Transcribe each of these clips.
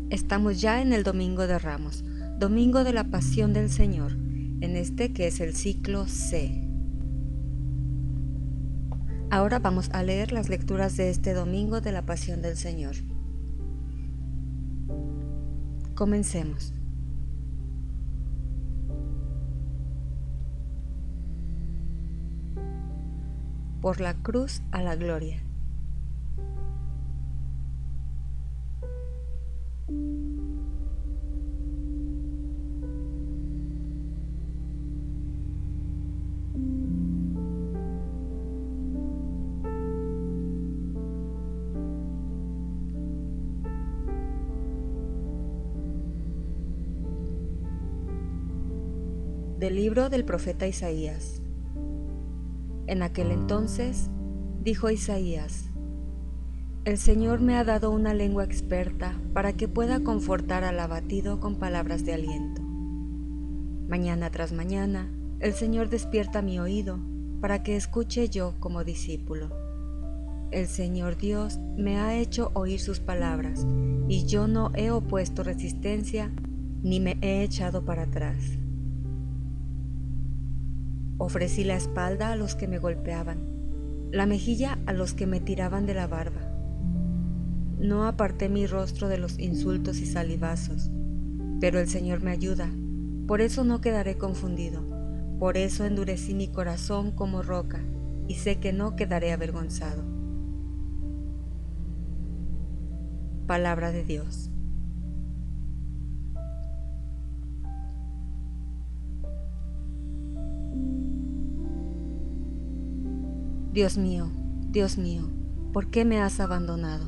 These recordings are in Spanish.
Estamos ya en el Domingo de Ramos, Domingo de la Pasión del Señor, en este que es el ciclo C. Ahora vamos a leer las lecturas de este Domingo de la Pasión del Señor. Comencemos. Por la cruz a la gloria. Del libro del profeta Isaías. En aquel entonces dijo Isaías: El Señor me ha dado una lengua experta para que pueda confortar al abatido con palabras de aliento. Mañana tras mañana, el Señor despierta mi oído para que escuche yo como discípulo. El Señor Dios me ha hecho oír sus palabras, y yo no he opuesto resistencia ni me he echado para atrás. Ofrecí la espalda a los que me golpeaban, la mejilla a los que me tiraban de la barba. No aparté mi rostro de los insultos y salivazos, pero el Señor me ayuda, por eso no quedaré confundido, por eso endurecí mi corazón como roca, y sé que no quedaré avergonzado. Palabra de Dios. Dios mío, ¿por qué me has abandonado?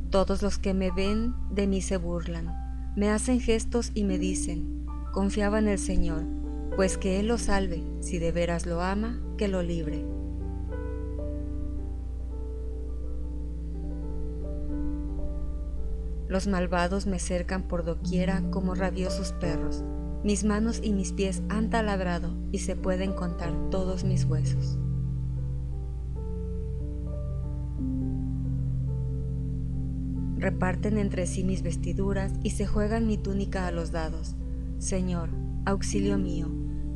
Todos los que me ven de mí se burlan, me hacen gestos y me dicen: confiaba en el Señor, pues que Él lo salve, si de veras lo ama, que lo libre. Los malvados me cercan por doquiera como rabiosos perros. Mis manos y mis pies han taladrado y se pueden contar todos mis huesos. Reparten entre sí mis vestiduras y se juegan mi túnica a los dados. Señor, auxilio mío,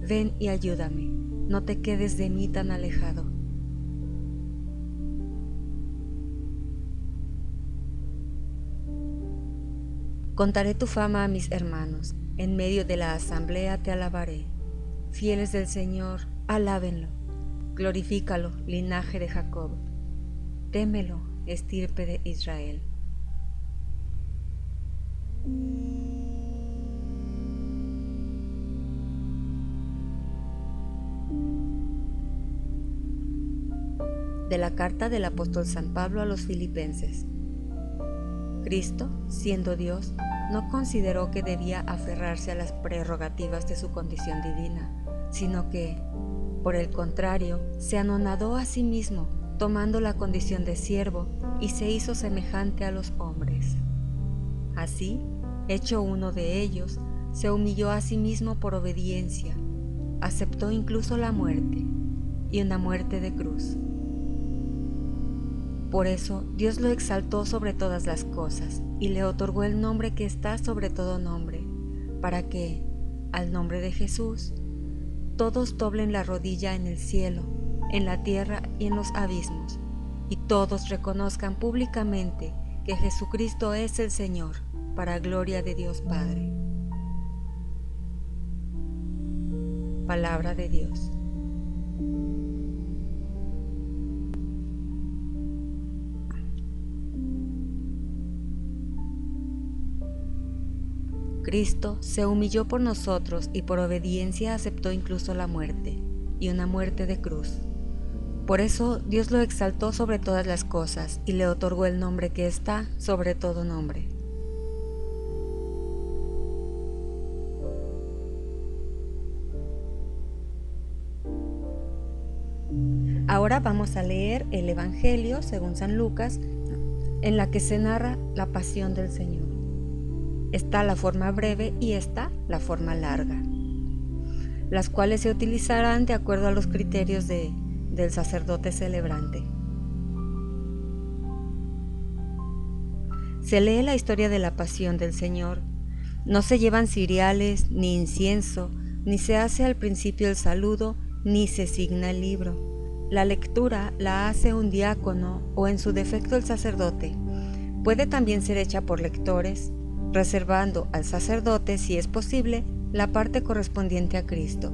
ven y ayúdame, no te quedes de mí tan alejado. Contaré tu fama a mis hermanos, en medio de la asamblea te alabaré. Fieles del Señor, alábenlo. Glorifícalo, linaje de Jacob. Témelo, estirpe de Israel. De la carta del apóstol San Pablo a los Filipenses. Cristo, siendo Dios, no consideró que debía aferrarse a las prerrogativas de su condición divina, sino que, por el contrario, se anonadó a sí mismo, tomando la condición de siervo, y se hizo semejante a los hombres. Así, hecho uno de ellos, se humilló a sí mismo por obediencia, aceptó incluso la muerte, y una muerte de cruz. Por eso Dios lo exaltó sobre todas las cosas y le otorgó el nombre que está sobre todo nombre, para que, al nombre de Jesús, todos doblen la rodilla en el cielo, en la tierra y en los abismos, y todos reconozcan públicamente que Jesucristo es el Señor, para gloria de Dios Padre. Palabra de Dios. Cristo se humilló por nosotros y por obediencia aceptó incluso la muerte, y una muerte de cruz. Por eso Dios lo exaltó sobre todas las cosas y le otorgó el nombre que está sobre todo nombre. Ahora vamos a leer el Evangelio según San Lucas, en la que se narra la pasión del Señor. Está la forma breve y está la forma larga, las cuales se utilizarán de acuerdo a los criterios del sacerdote celebrante. se lee la historia de la pasión del Señor. No se llevan ciriales, ni incienso, ni se hace al principio el saludo, ni se signa el libro. La lectura la hace un diácono o en su defecto el sacerdote. Puede también ser hecha por lectores, reservando al sacerdote, si es posible, la parte correspondiente a Cristo.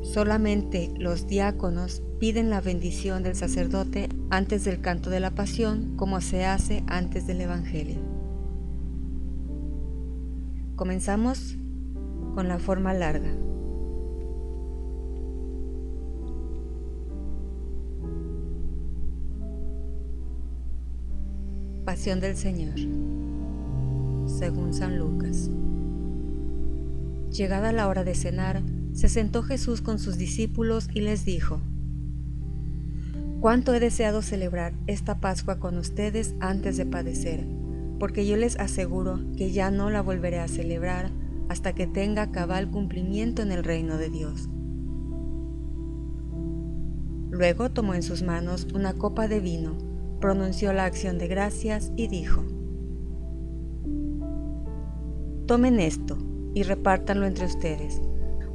Solamente los diáconos piden la bendición del sacerdote antes del canto de la pasión, como se hace antes del Evangelio. Comenzamos con la forma larga. Pasión del Señor, según San Lucas. Llegada la hora de cenar, se sentó Jesús con sus discípulos y les dijo: «Cuánto he deseado celebrar esta Pascua con ustedes antes de padecer, porque yo les aseguro que ya no la volveré a celebrar hasta que tenga cabal cumplimiento en el reino de Dios». Luego tomó en sus manos una copa de vino, pronunció la acción de gracias y dijo: «Tomen esto y repártanlo entre ustedes,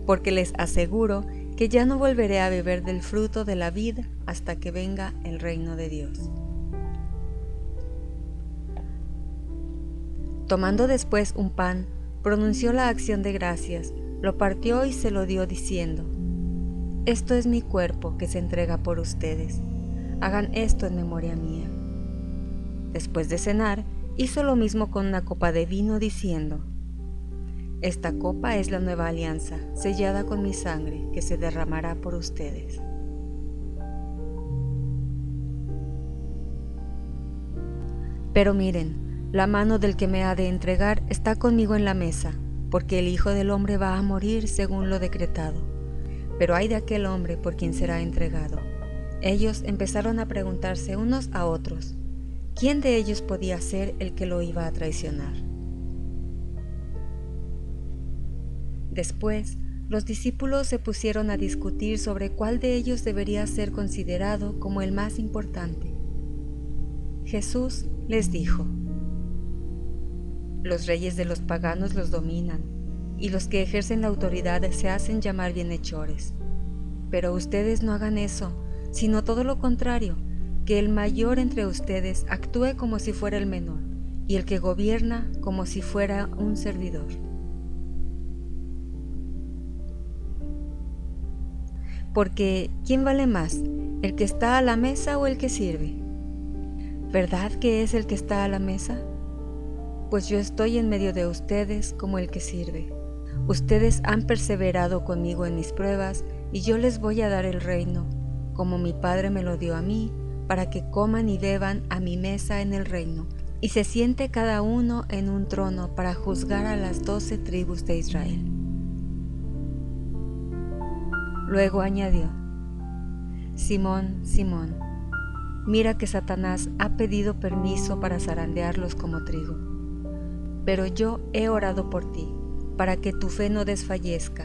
porque les aseguro que ya no volveré a beber del fruto de la vid hasta que venga el reino de Dios». Tomando después un pan, pronunció la acción de gracias, lo partió y se lo dio diciendo: «Esto es mi cuerpo que se entrega por ustedes. Hagan esto en memoria mía». Después de cenar, hizo lo mismo con una copa de vino diciendo: «Esta copa es la nueva alianza, sellada con mi sangre, que se derramará por ustedes». Pero miren, la mano del que me ha de entregar está conmigo en la mesa, porque el Hijo del Hombre va a morir según lo decretado. Pero ay de aquel hombre por quien será entregado. Ellos empezaron a preguntarse unos a otros, ¿quién de ellos podía ser el que lo iba a traicionar? Después, los discípulos se pusieron a discutir sobre cuál de ellos debería ser considerado como el más importante. Jesús les dijo: «Los reyes de los paganos los dominan, y los que ejercen la autoridad se hacen llamar bienhechores. Pero ustedes no hagan eso, sino todo lo contrario, que el mayor entre ustedes actúe como si fuera el menor, y el que gobierna como si fuera un servidor». Porque, ¿quién vale más, el que está a la mesa o el que sirve? ¿Verdad que es el que está a la mesa? Pues yo estoy en medio de ustedes como el que sirve. Ustedes han perseverado conmigo en mis pruebas, y yo les voy a dar el reino, como mi Padre me lo dio a mí, para que coman y beban a mi mesa en el reino, y se siente cada uno en un trono para juzgar a las 12 tribus de Israel. Luego añadió: «Simón, Simón, mira que Satanás ha pedido permiso para zarandearlos como trigo. Pero yo he orado por ti, para que tu fe no desfallezca,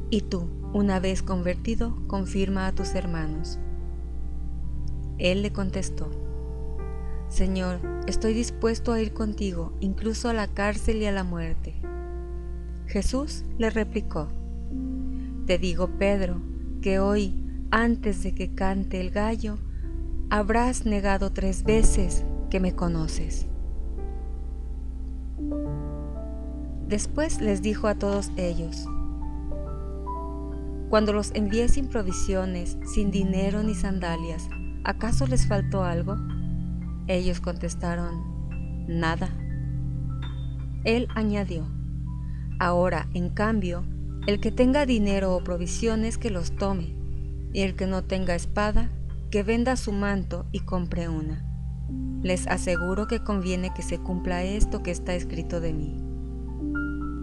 y tú, una vez convertido, confirma a tus hermanos». Él le contestó: «Señor, estoy dispuesto a ir contigo, incluso a la cárcel y a la muerte». Jesús le replicó: «Te digo, Pedro, que hoy, antes de que cante el gallo, habrás negado 3 veces que me conoces». Después les dijo a todos ellos: «Cuando los envié sin provisiones, sin dinero ni sandalias, ¿acaso les faltó algo?». Ellos contestaron: «Nada». Él añadió: «Ahora, en cambio, el que tenga dinero o provisiones, que los tome, y el que no tenga espada, que venda su manto y compre una. Les aseguro que conviene que se cumpla esto que está escrito de mí».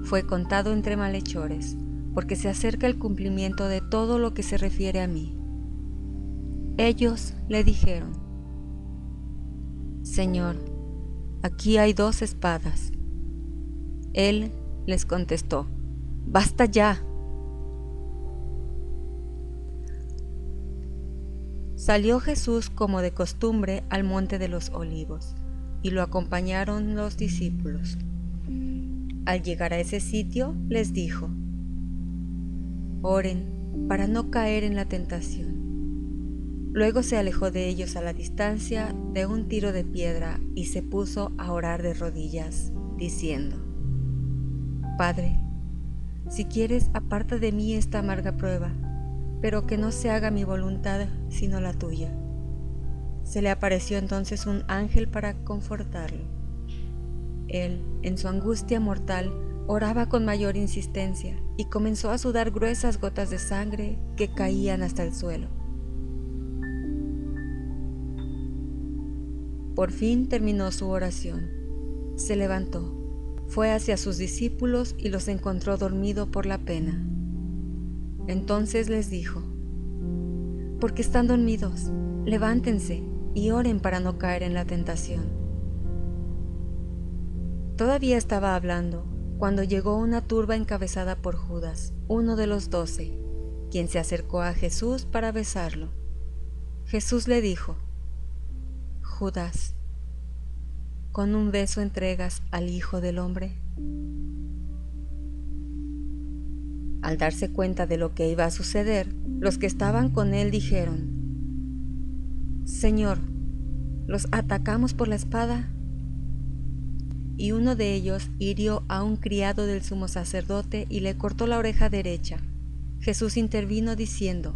Fue contado entre malhechores, porque se acerca el cumplimiento de todo lo que se refiere a mí. Ellos le dijeron: «Señor, aquí hay 2 espadas». Él les contestó: «Basta ya». Salió Jesús como de costumbre al monte de los Olivos. y lo acompañaron los discípulos. Al llegar a ese sitio, les dijo: Oren para no caer en la tentación. Luego se alejó de ellos a la distancia de un tiro de piedra y se puso a orar de rodillas, diciendo: Padre, si quieres, aparta de mí esta amarga prueba, pero que no se haga mi voluntad sino la tuya. Se le apareció entonces un ángel para confortarlo. Él, en su angustia mortal, oraba con mayor insistencia y comenzó a sudar gruesas gotas de sangre que caían hasta el suelo. Por fin terminó su oración. Se levantó, fue hacia sus discípulos y los encontró dormidos por la pena. Entonces les dijo: ¿Por qué están dormidos? Levántense y oren para no caer en la tentación. Todavía estaba hablando cuando llegó una turba encabezada por Judas, uno de los 12, quien se acercó a Jesús para besarlo. Jesús le dijo: Judas, ¿con un beso entregas al Hijo del Hombre? Al darse cuenta de lo que iba a suceder, los que estaban con él dijeron: Señor, ¿los atacamos por la espada? Y uno de ellos hirió a un criado del sumo sacerdote y le cortó la oreja derecha. Jesús intervino diciendo: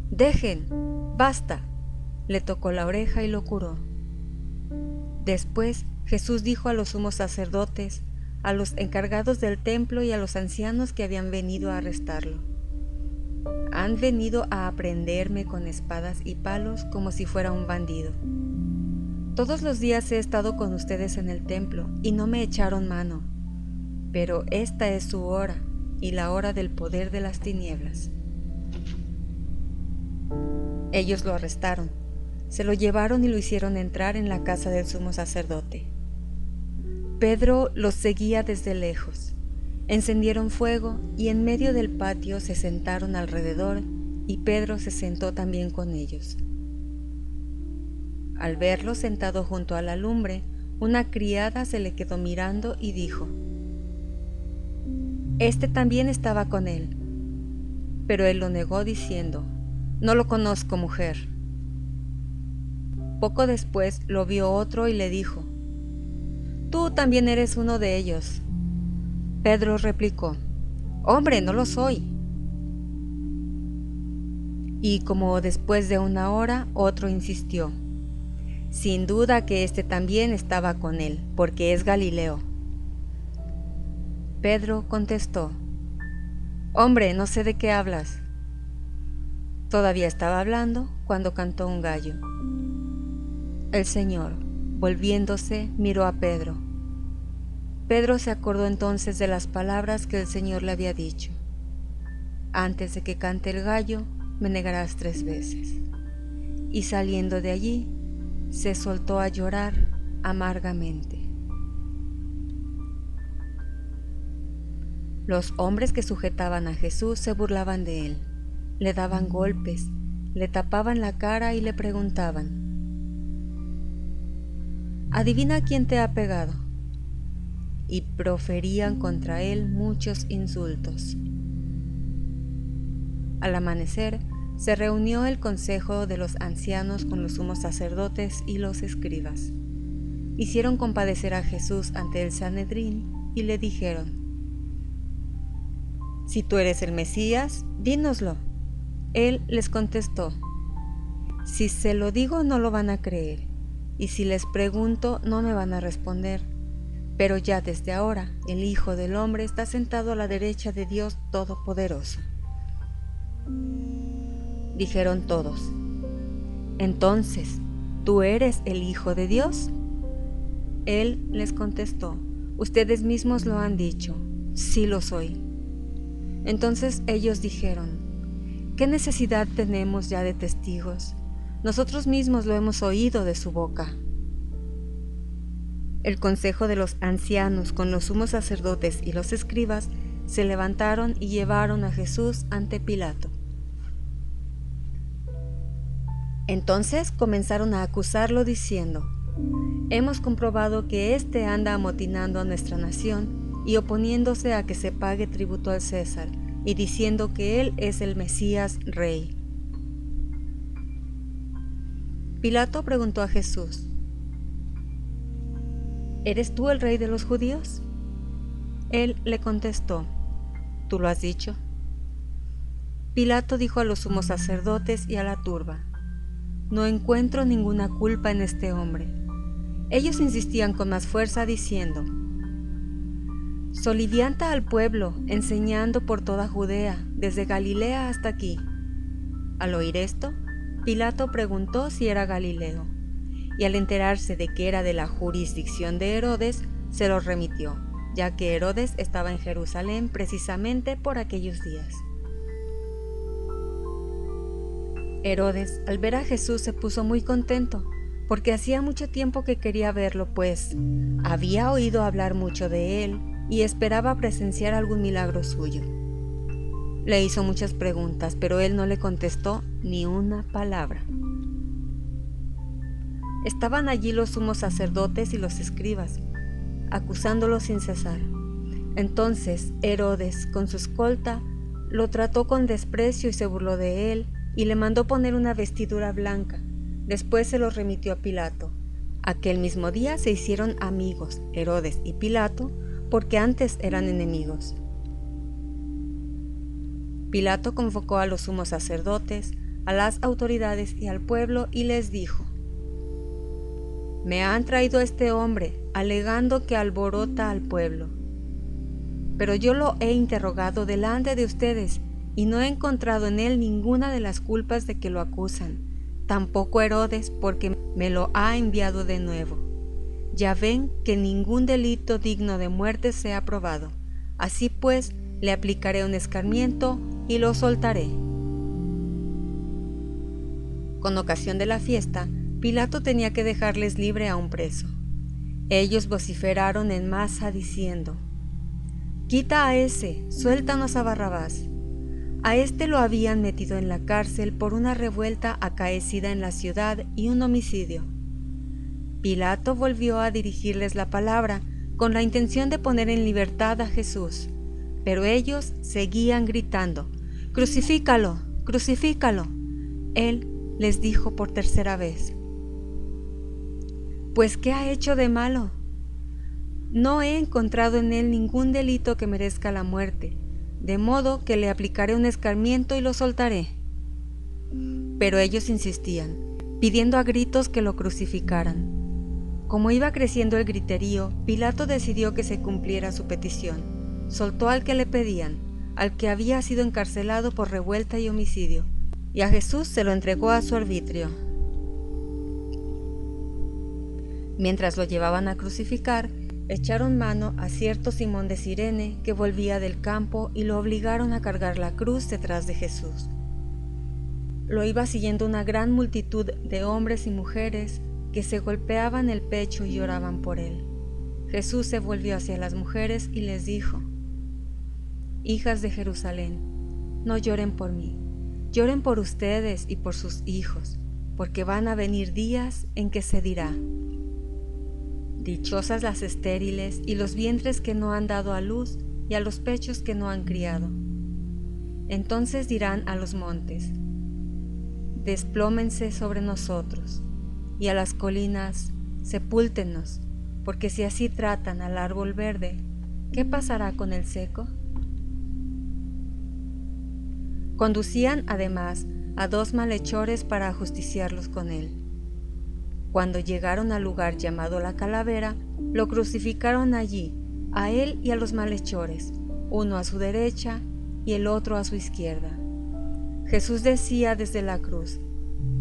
Dejen, basta. Le tocó la oreja y lo curó. Después Jesús dijo a los sumos sacerdotes, a los encargados del templo y a los ancianos que habían venido a arrestarlo: Han venido a aprehenderme con espadas y palos como si fuera un bandido. Todos los días he estado con ustedes en el templo y no me echaron mano, pero esta es su hora y la hora del poder de las tinieblas. Ellos lo arrestaron, se lo llevaron y lo hicieron entrar en la casa del sumo sacerdote. Pedro los seguía desde lejos. Encendieron fuego y en medio del patio se sentaron alrededor y Pedro se sentó también con ellos. Al verlo sentado junto a la lumbre, una criada se le quedó mirando y dijo: Este también estaba con él. Pero él lo negó diciendo: No lo conozco, mujer. Poco después lo vio otro y le dijo: Tú también eres uno de ellos. Pedro replicó: Hombre, no lo soy. Y como después de una hora, otro insistió: Sin duda que este también estaba con él, porque es Galileo. Pedro contestó: Hombre, no sé de qué hablas. Todavía estaba hablando cuando cantó un gallo. El Señor, volviéndose, miró a Pedro. Pedro se acordó entonces de las palabras que el Señor le había dicho: Antes de que cante el gallo, me negarás 3 veces. Y saliendo de allí, se soltó a llorar amargamente. Los hombres que sujetaban a Jesús se burlaban de él, le daban golpes, le tapaban la cara y le preguntaban: Adivina quién te ha pegado. Y proferían contra él muchos insultos. Al amanecer, se reunió el consejo de los ancianos con los sumos sacerdotes y los escribas. Hicieron compadecer a Jesús ante el Sanedrín y le dijeron: Si tú eres el Mesías, dínoslo. Él les contestó: Si se lo digo, no lo van a creer, y si les pregunto, no me van a responder. Pero ya desde ahora, el Hijo del Hombre está sentado a la derecha de Dios Todopoderoso. Dijeron todos: Entonces, ¿tú eres el Hijo de Dios? Él les contestó: Ustedes mismos lo han dicho, sí lo soy. Entonces ellos dijeron: ¿Qué necesidad tenemos ya de testigos? Nosotros mismos lo hemos oído de su boca. El consejo de los ancianos con los sumos sacerdotes y los escribas se levantaron y llevaron a Jesús ante Pilato. Entonces comenzaron a acusarlo diciendo: Hemos comprobado que éste anda amotinando a nuestra nación y oponiéndose a que se pague tributo al César, y diciendo que él es el Mesías Rey. Pilato preguntó a Jesús: ¿Eres tú el rey de los judíos? Él le contestó: ¿Tú lo has dicho? Pilato dijo a los sumos sacerdotes y a la turba: No encuentro ninguna culpa en este hombre. Ellos insistían con más fuerza diciendo: Solivianta al pueblo, enseñando por toda Judea, desde Galilea hasta aquí. Al oír esto, Pilato preguntó si era Galileo, y al enterarse de que era de la jurisdicción de Herodes, se lo remitió, ya que Herodes estaba en Jerusalén precisamente por aquellos días. Herodes, al ver a Jesús, se puso muy contento, porque hacía mucho tiempo que quería verlo, pues había oído hablar mucho de él y esperaba presenciar algún milagro suyo. Le hizo muchas preguntas, pero él no le contestó ni una palabra. Estaban allí los sumos sacerdotes y los escribas, acusándolo sin cesar. Entonces Herodes, con su escolta, lo trató con desprecio y se burló de él, y le mandó poner una vestidura blanca. Después se lo remitió a Pilato. Aquel mismo día se hicieron amigos, Herodes y Pilato, porque antes eran enemigos. Pilato convocó a los sumos sacerdotes, a las autoridades y al pueblo y les dijo: Me han traído a este hombre, alegando que alborota al pueblo. Pero yo lo he interrogado delante de ustedes y no he encontrado en él ninguna de las culpas de que lo acusan. Tampoco Herodes, porque me lo ha enviado de nuevo. Ya ven que ningún delito digno de muerte se ha probado. Así pues, le aplicaré un escarmiento y lo soltaré. Con ocasión de la fiesta, Pilato tenía que dejarles libre a un preso. Ellos vociferaron en masa diciendo: Quita a ese, suéltanos a Barrabás. A este lo habían metido en la cárcel por una revuelta acaecida en la ciudad y un homicidio. Pilato volvió a dirigirles la palabra con la intención de poner en libertad a Jesús, pero ellos seguían gritando: ¡Crucifícalo! ¡Crucifícalo! Él les dijo por tercera vez: ¿Pues qué ha hecho de malo? No he encontrado en él ningún delito que merezca la muerte, de modo que le aplicaré un escarmiento y lo soltaré. Pero ellos insistían, pidiendo a gritos que lo crucificaran. Como iba creciendo el griterío, Pilato decidió que se cumpliera su petición. Soltó al que le pedían, al que había sido encarcelado por revuelta y homicidio, y a Jesús se lo entregó a su arbitrio. Mientras lo llevaban a crucificar, echaron mano a cierto Simón de Cirene que volvía del campo y lo obligaron a cargar la cruz detrás de Jesús. Lo iba siguiendo una gran multitud de hombres y mujeres que se golpeaban el pecho y lloraban por él. Jesús se volvió hacia las mujeres y les dijo: Hijas de Jerusalén, no lloren por mí, lloren por ustedes y por sus hijos, porque van a venir días en que se dirá: Dichosas las estériles y los vientres que no han dado a luz y a los pechos que no han criado. Entonces dirán a los montes: Desplómense sobre nosotros, y a las colinas: Sepúltennos, porque si así tratan al árbol verde, ¿qué pasará con el seco? Conducían además a 2 malhechores para ajusticiarlos con él. Cuando llegaron al lugar llamado la Calavera, lo crucificaron allí, a él y a los malhechores, uno a su derecha y el otro a su izquierda. Jesús decía desde la cruz: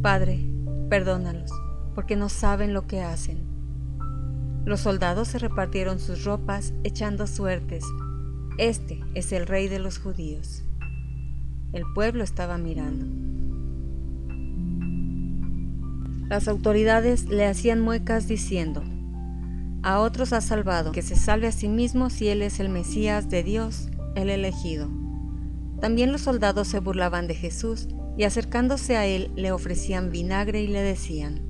Padre, perdónalos, porque no saben lo que hacen. Los soldados se repartieron sus ropas, echando suertes: Este es el Rey de los judíos. El pueblo estaba mirando. Las autoridades le hacían muecas diciendo: A otros ha salvado, que se salve a sí mismo si él es el Mesías de Dios, el elegido. También los soldados se burlaban de Jesús y acercándose a él le ofrecían vinagre y le decían: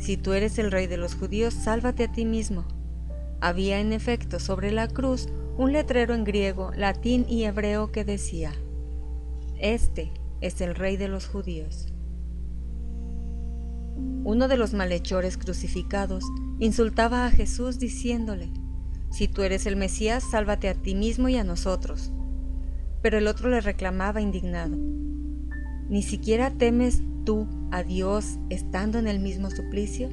si tú eres el rey de los judíos, sálvate a ti mismo. Había en efecto sobre la cruz un letrero en griego, latín y hebreo que decía: Este es el rey de los judíos. Uno de los malhechores crucificados insultaba a Jesús diciéndole: Si tú eres el Mesías, sálvate a ti mismo y a nosotros. Pero el otro le reclamaba indignado: ¿Ni siquiera temes tú a Dios estando en el mismo suplicio?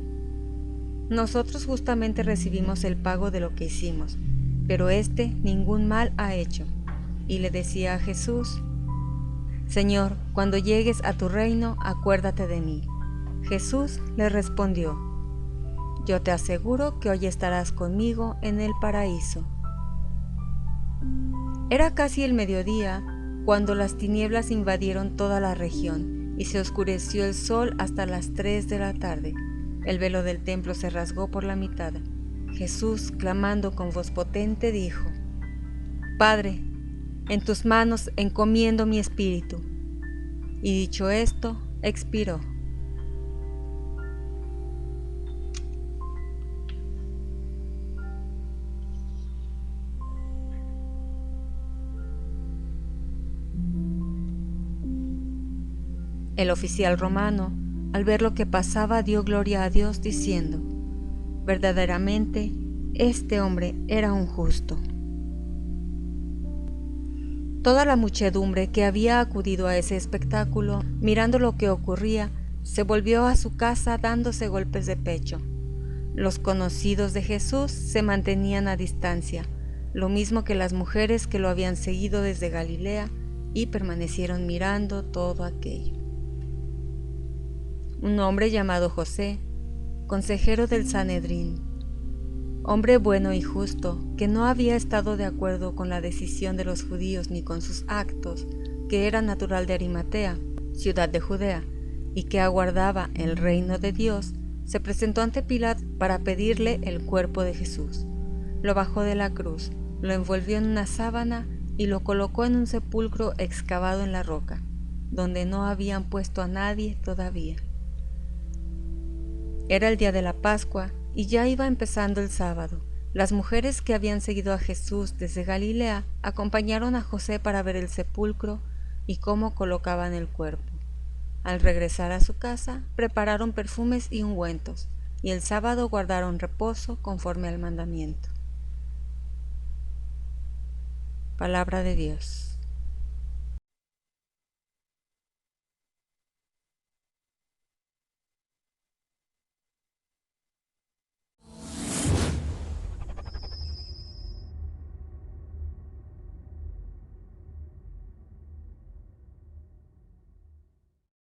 Nosotros justamente recibimos el pago de lo que hicimos, pero éste ningún mal ha hecho. Y le decía a Jesús: Señor, cuando llegues a tu reino, acuérdate de mí. Jesús le respondió: Yo te aseguro que hoy estarás conmigo en el paraíso. Era casi el mediodía cuando las tinieblas invadieron toda la región y se oscureció el sol hasta las 3 de la tarde. El velo del templo se rasgó por la mitad. Jesús, clamando con voz potente, dijo: Padre, en tus manos encomiendo mi espíritu. Y dicho esto, expiró. El oficial romano, al ver lo que pasaba, dio gloria a Dios diciendo: Verdaderamente, este hombre era un justo. Toda la muchedumbre que había acudido a ese espectáculo, mirando lo que ocurría, se volvió a su casa dándose golpes de pecho. Los conocidos de Jesús se mantenían a distancia, lo mismo que las mujeres que lo habían seguido desde Galilea y permanecieron mirando todo aquello. Un hombre llamado José, consejero del Sanedrín, hombre bueno y justo, que no había estado de acuerdo con la decisión de los judíos ni con sus actos, que era natural de Arimatea, ciudad de Judea, y que aguardaba el reino de Dios, se presentó ante Pilato para pedirle el cuerpo de Jesús. Lo bajó de la cruz, lo envolvió en una sábana y lo colocó en un sepulcro excavado en la roca, donde no habían puesto a nadie todavía. Era el día de la Pascua y ya iba empezando el sábado. Las mujeres que habían seguido a Jesús desde Galilea acompañaron a José para ver el sepulcro y cómo colocaban el cuerpo. Al regresar a su casa, prepararon perfumes y ungüentos, y el sábado guardaron reposo conforme al mandamiento. Palabra de Dios.